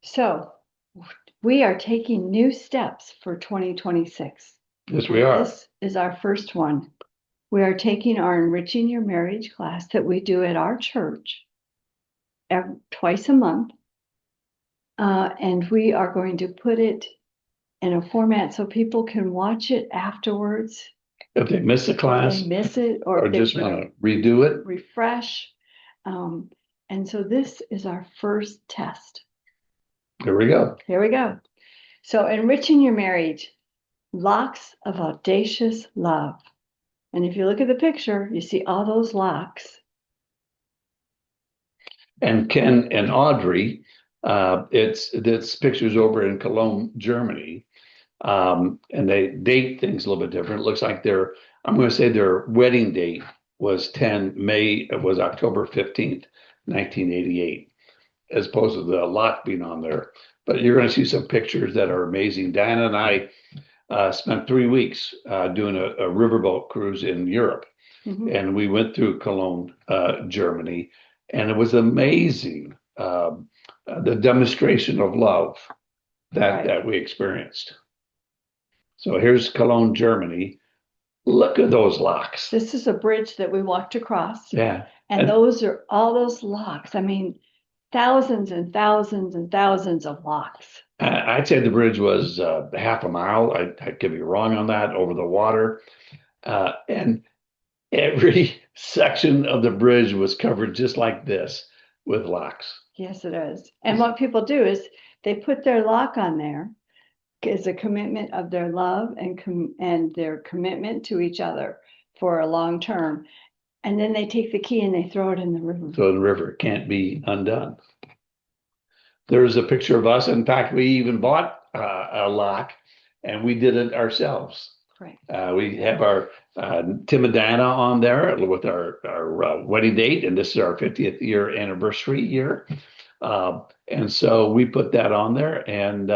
So we are taking new steps for 2026. Yes, we are. This is our first one. We are taking our Enriching Your Marriage class that we do at our church twice a month. And we are going to put it in a format so people can watch it afterwards. If they miss the If class they miss it or or if just they want to redo it, refresh. And so this is our first test. here we go. Here we go. So enriching your marriage, locks of audacious love. And if you look at the picture, you see all those locks. And Ken and Audrey, it's pictures over in Cologne, Germany. And they date things a little bit different. It looks like I'm going to say their wedding date was October 15th, 1988, as opposed to the lock being on there. But you're going to see some pictures that are amazing. Diana and I spent 3 weeks doing a riverboat cruise in Europe. Mhm. And we went through Cologne, Germany, and it was amazing, the demonstration of love Right. that we experienced. So here's Cologne, Germany. Look at those locks. This is a bridge that we walked across. Yeah. And those are all those locks. I mean, thousands and thousands and thousands of locks. I'd say the bridge was half a mile. I could be wrong on that, over the water. And every section of the bridge was covered just like this with locks. Yes, it is. And what people do is they put their lock on there as a commitment of their love and their commitment to each other for a long term. And then they take the key and they throw it in the river. So the river can't be undone. There's a picture of us. In fact, we even bought a lock and we did it ourselves. Right. We have our Tim and Diana on there with our wedding date, and this is our 50th year anniversary year. And so we put that on there, and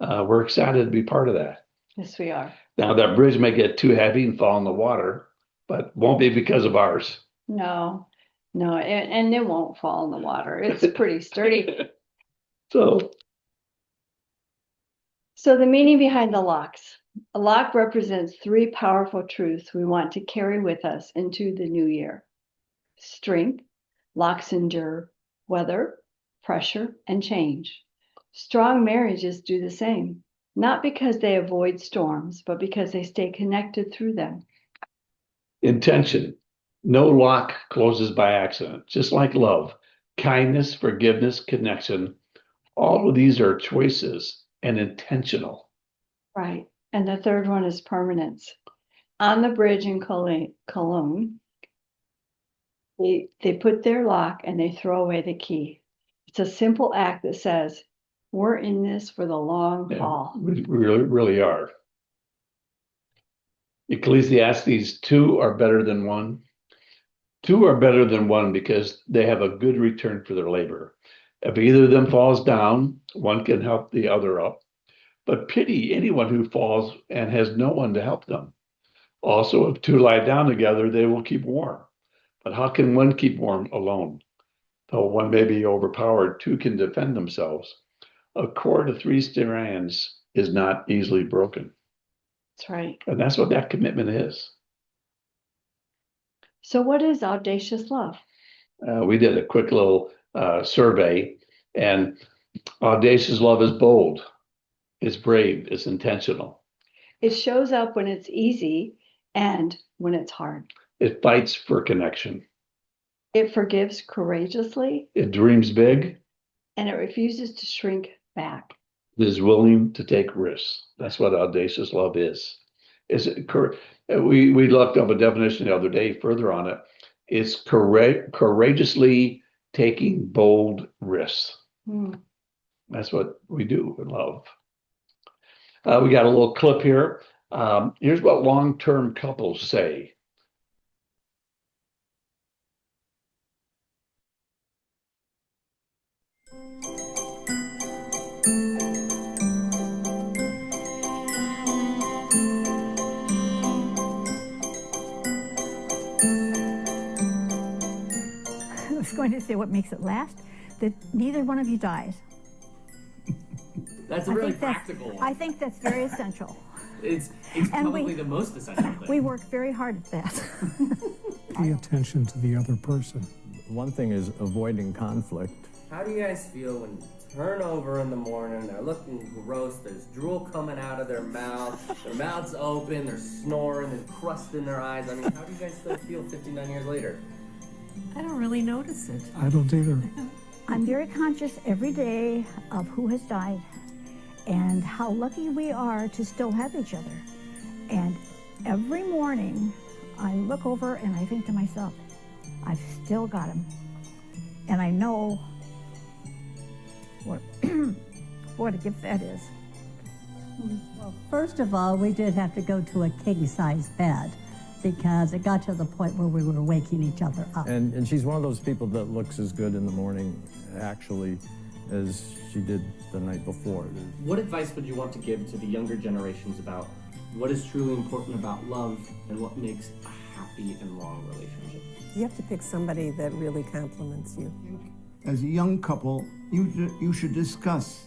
we're excited to be part of that. Yes, we are. Now, that bridge may get too heavy and fall in the water, but won't be because of ours. No, and it won't fall in the water. It's pretty sturdy. So the meaning behind the locks. A lock represents three powerful truths we want to carry with us into the new year. Strength, locks endure weather, pressure, and change. Strong marriages do the same, not because they avoid storms, but because they stay connected through them. intention. No lock closes by accident, just like love, kindness, forgiveness, connection. All of these are choices and intentional. Right. And the third one is permanence. On the bridge in Cologne, they put their lock and they throw away the key. It's a simple act that says, we're in this for the long haul. We really are. Ecclesiastes, two are better than one. Two are better than one because they have a good return for their labor. If either of them falls down, one can help the other up. But pity anyone who falls and has no one to help them. Also, if two lie down together, they will keep warm. But how can one keep warm alone? Though one may be overpowered, two can defend themselves. A cord of three strands is not easily broken. That's right. And that's what that commitment is. So what is audacious love? We did a quick little survey, and audacious love is bold, it's brave, it's intentional. It shows up when it's easy and when it's hard. It fights for connection. It forgives courageously. It dreams big. And it refuses to shrink back. It is willing to take risks. That's what audacious love is. We looked up a definition the other day further on it. It's courageously taking bold risks. That's what we do in love. We got a little clip here. Here's what long-term couples say. I was going to say what makes it last, that neither one of you dies. That's a really practical one. I think that's very essential. It's probably the most essential thing. We work very hard at that. Pay attention to the other person. One thing is avoiding conflict. How do you guys feel when you turn over in the morning, they're looking gross, there's drool coming out of their mouth's open, they're snoring, there's crust in their eyes? I mean, how do you guys still feel 59 years later? I don't really notice it. I don't either. I'm very conscious every day of who has died and how lucky we are to still have each other. And every morning I look over and I think to myself, I've still got him. And I know what a gift that is. Well, first of all, we did have to go to a king-size bed because it got to the point where we were waking each other up. And she's one of those people that looks as good in the morning, actually, as she did the night before. What advice would you want to give to the younger generations about what is truly important about love and what makes a happy and long relationship? You have to pick somebody that really compliments you. As a young couple, you should discuss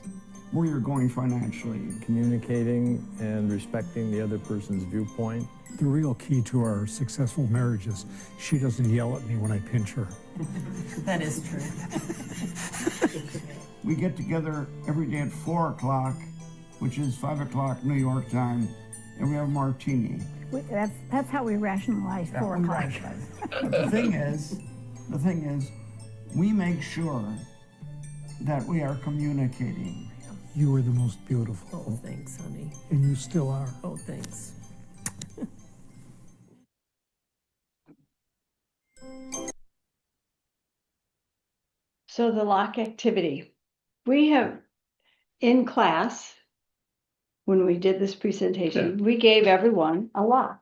where you're going financially. Communicating and respecting the other person's viewpoint. The real key to our successful marriage is she doesn't yell at me when I pinch her. That is true. We get together every day at 4 o'clock, which is 5 o'clock New York time, and we have a martini. That's how we rationalize 4 o'clock. But the thing is, we make sure that we are communicating. You were the most beautiful. Oh, thanks, honey. And you still are. Oh, thanks. So the lock activity. We have, in class, when we did this presentation, we gave everyone a lock.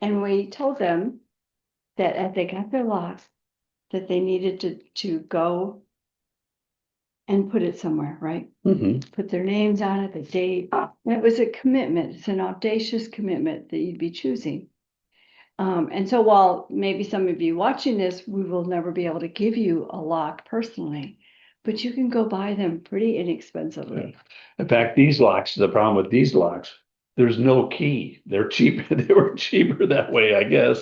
And we told them that as they got their locks, that they needed to go and put it somewhere, right? Mm-hmm. Put their names on it, the date. And it was a commitment. It's an audacious commitment that you'd be choosing. And so while maybe some of you watching this, we will never be able to give you a lock personally, but you can go buy them pretty inexpensively. In fact, these locks, the problem with these locks, there's no key. They're cheap. They were cheaper that way, I guess,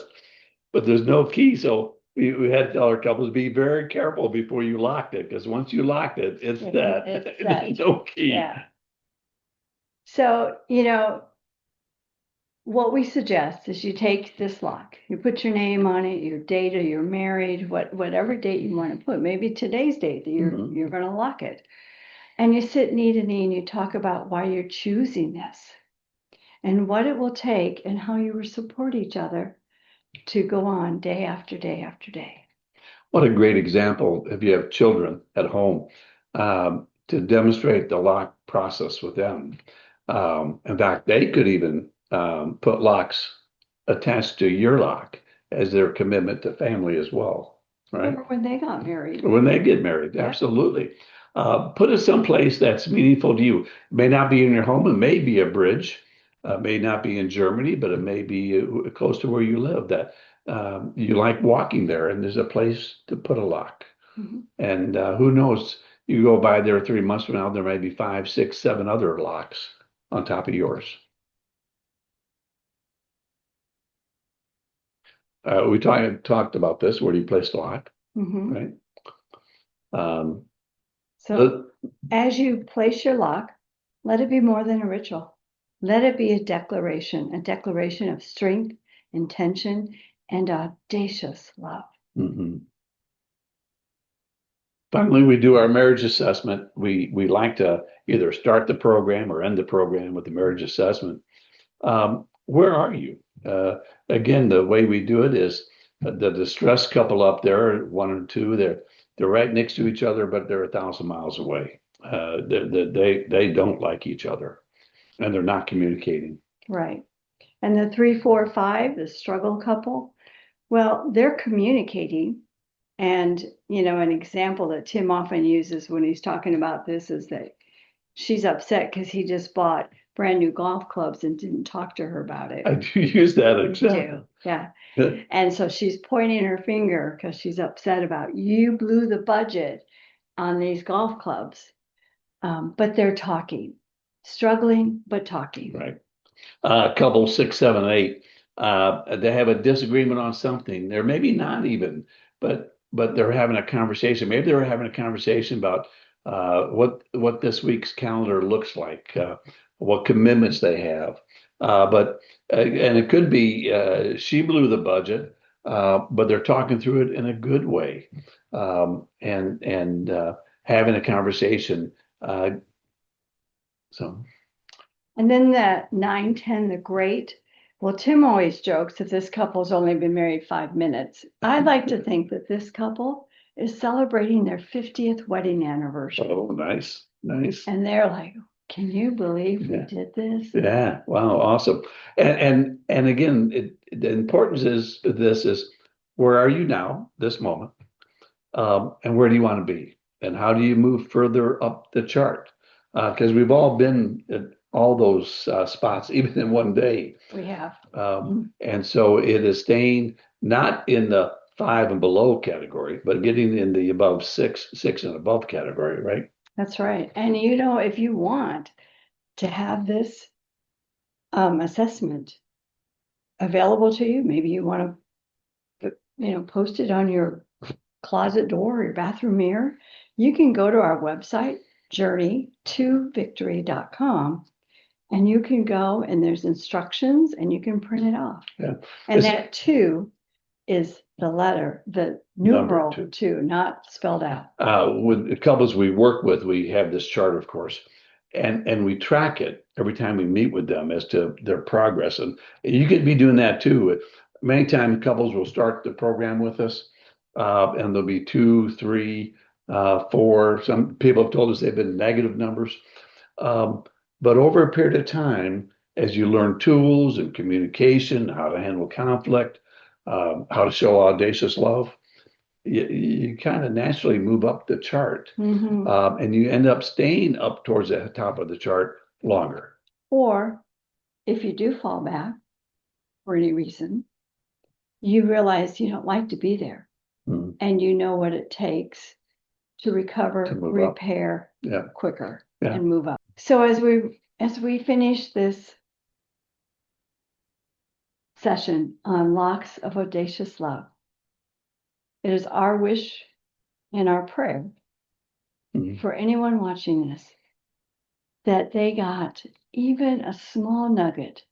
but there's no key. So we had to tell our couples, be very careful before you locked it, because once you locked it, it's that. There's no key. Yeah. So, what we suggest is you take this lock, you put your name on it, your date, or you're married, whatever date you want to put, maybe today's date that you're going to lock it. And you sit knee to knee and you talk about why you're choosing this and what it will take and how you will support each other to go on day after day after day. What a great example if you have children at home, to demonstrate the lock process with them. In fact, they could even put locks attached to your lock as their commitment to family as well, right? Or when they got married. When they get married, Yeah. absolutely. Put it someplace that's meaningful to you. It may not be in your home, it may be a bridge, may not be in Germany, but it may be close to where you live, that you like walking there and there's a place to put a lock. Mhm. And who knows, you go by there 3 months from now, there may be 5, 6, 7 other locks on top of yours. We talked about this. Where do you place the lock, Mhm. right? So as you place your lock, let it be more than a ritual. Let it be a declaration of strength, intention, and audacious love. Mhm. Finally, we do our marriage assessment. We like to either start the program or end the program with the marriage assessment. Where are you? Again, the way we do it is the distressed couple up there, 1 or 2, they're right next to each other, but they're 1,000 miles away. They don't like each other, and they're not communicating. Right. And the 3, 4, 5, the struggle couple, well, they're communicating. And, an example that Tim often uses when he's talking about this is that she's upset because he just bought brand new golf clubs and didn't talk to her about it. I do use that You example. do, yeah. And so she's pointing her finger because she's upset about you blew the budget on these golf clubs. but they're talking, struggling, but talking. Right. Couple 6, 7, 8, they have a disagreement on something. They're maybe not even, but they're having a conversation. Maybe they're having a conversation about what this week's calendar looks like, what commitments they have. And it could be she blew the budget, but they're talking through it in a good way, and having a conversation. So. And then that 9, 10, the great. Well, Tim always jokes that this couple's only been married 5 minutes. I like to think that this couple is celebrating their 50th wedding anniversary. Oh, nice, nice. And they're like, can you believe we did this? Yeah, wow, awesome. And again, the importance is this is where are you now, this moment, and where do you want to be, and how do you move further up the chart? Because we've all been at all those spots, even in one day. We have. And so it is staying not in the 5 and below category, but getting in the above 6 and above category, right? That's right. And if you want to have this assessment available to you, maybe you want to, post it on your closet door or your bathroom mirror, you can go to our website, journey2victory.com, and you can go and there's instructions and you can print it off. Yeah. And that 2 is the letter, the numeral 2, not spelled out. With the couples we work with, we have this chart, of course, and we track it every time we meet with them as to their progress. And you could be doing that too. Many times couples will start the program with us, and there'll be 2, 3, 4. Some people have told us they've been negative numbers. But over a period of time, as you learn tools and communication, how to handle conflict, how to show audacious love, you kind of naturally move up the chart, and you end up staying up towards the top of the chart longer. Or if you do fall back for any reason, you realize you don't like to be there, and you know what it takes to recover, repair quicker, and move up. So as we finish this session on locks of audacious love, it is our wish and our prayer for anyone watching this that they got even a small nugget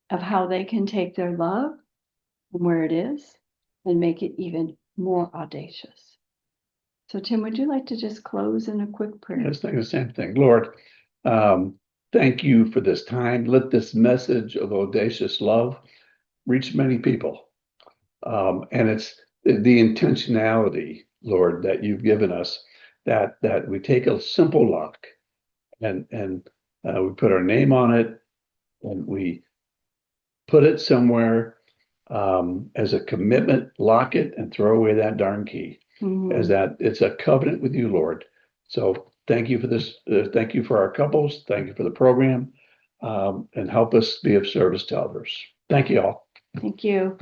of how they can take their love from where it is and make it even more audacious. So Tim, would you like to just close in a quick prayer? I was thinking the same thing. Lord, thank you for this time. Let this message of audacious love reach many people. And it's the intentionality, Lord, that you've given us, that we take a simple lock and we put our name on it, and we put it somewhere as a commitment, lock it, and throw away that darn key. As that it's a covenant with you, Lord. So thank you for this. Thank you for our couples. Thank you for the program, and help us be of service to others. Thank you all. Thank you.